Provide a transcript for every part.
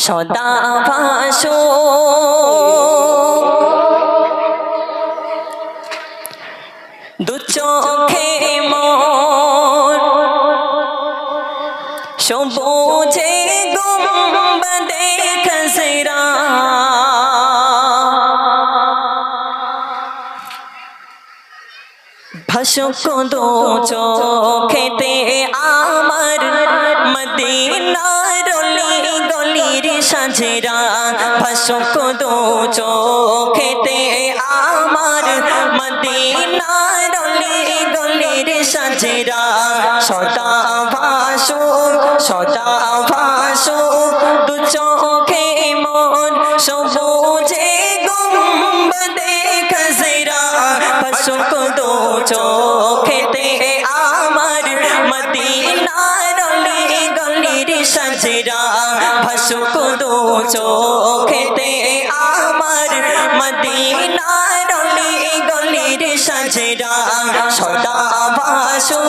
সদা ভাসো দু চোখে মোর সবুজে গুম্বদে খজরা ভাসুক দু চোখেতে আমার মদিনার গলির সাজরা ভাসুক দু চোখেতে আমার মদিনার গলির সাজরা সদা ভাসো দু চোখে মোর সবুজে গুম্বদে খজরা ভাসুক দু চোখেতে আমার মদিনার গলির সাজরা ভাসুক দু চোখেতে আমার মদিনার গলির সাজরা সদা ভাসো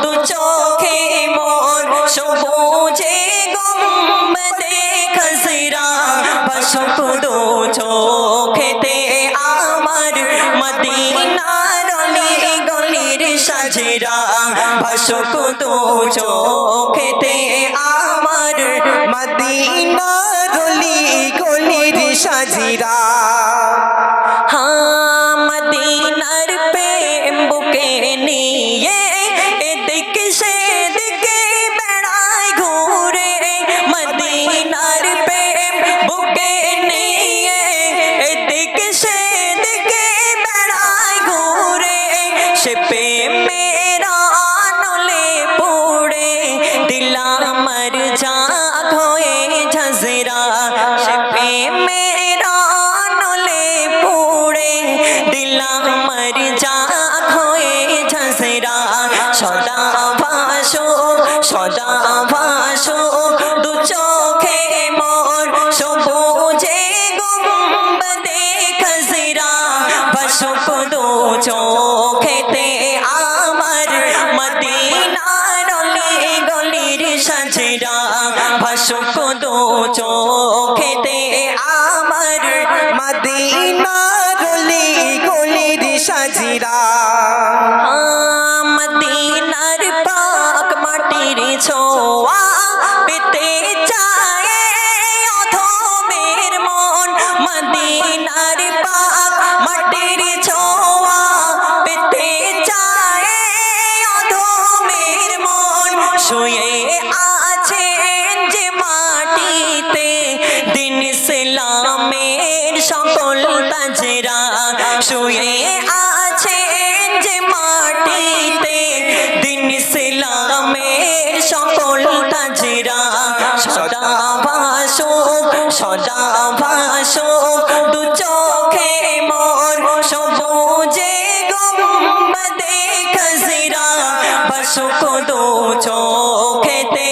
দু চোখে মোর সবুজে গুম্বদে খজরা ভাসুক দু চোখেতে আমার মদিনার গলির সাজরা ভাসুক দু চোখেতে আমার মদিনার গলির সাজরা মদিনার প্রেম বুকে নিয়ে এদিক সেদিকে বেড়ায় ঘুরে মদিনার প্রেম বুকে নিয়ে এদিক সেদিকে বেড়ায় ঘুরে সে প্রেমেরা নলে পড়ে দিলা মর যা হয়ে ঝজরা সে প্রেমেরা নলে পড়ে দিলা মর যা হয়ে ঝজরা সদা ভাসো দু চোখে মোর সবুজে গুম্বদে খজরা ভাসুক দু চোখেতে আমার মদিনার গলির সাজরা ভাসুক দু চোখেতে আমার মদিনার গলির সাজরা মদিনার পাক মাটির ছোঁয়া পেতে চায় অধমের মন মদিনার পাক মাটির ছোঁয়া পেতে চায় অধমের মন শুয়ে আছেন যে মাটিতে দিন ইসলামের সকল তাজরা শুয়ে আছেন যে মাটিতে দিন ইসলামের সকল তাজরা সদা ভাসো দু চোখে মোর সবুজে গুম্বদে খজরা ভাসুক দু চোখেতে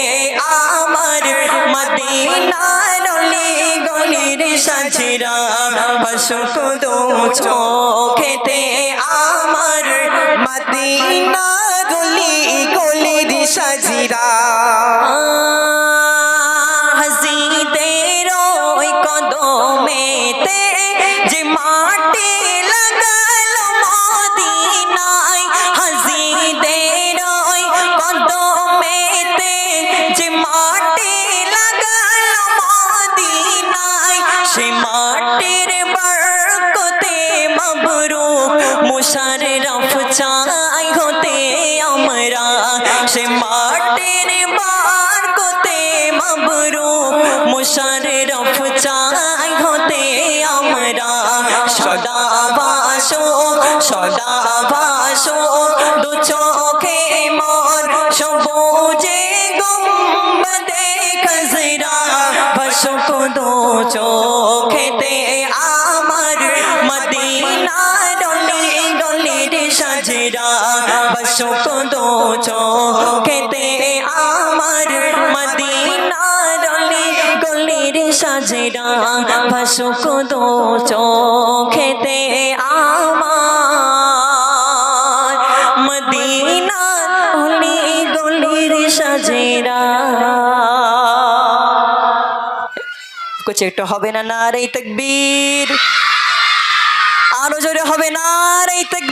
আমার মদিনার গলির সাজরা ভাসুক দু চোখেতে আমার মদিনার গলির সাজরা হাজিদের ওই কদমেতে যে মাটি লাগাল মদিনায় হাজিদের ওই কদমেতে যে মাটি লাগাল মদিনায় সে মাটির বরকতে মবরুক মুশাররফ চাই হতে আমরা সে মাটির বরকতে মবরুক মুশাররফ চাই হতে আমরা সদা ভাসো দু চোখে মোর সবুজে গুম্বদে খজরা ভাসুক দু চোখেতে আমার মদিনার গলির সাজরা ভাসুক দু চোখেতে আমার মদিনার গলির সাজরা ভাসুক দু চোখেতে আমার মদিনার গলির সাজরা। করছে, একটু হবে না নারে তাকবীর, আরো জোরে হবে না রে তাকবীর।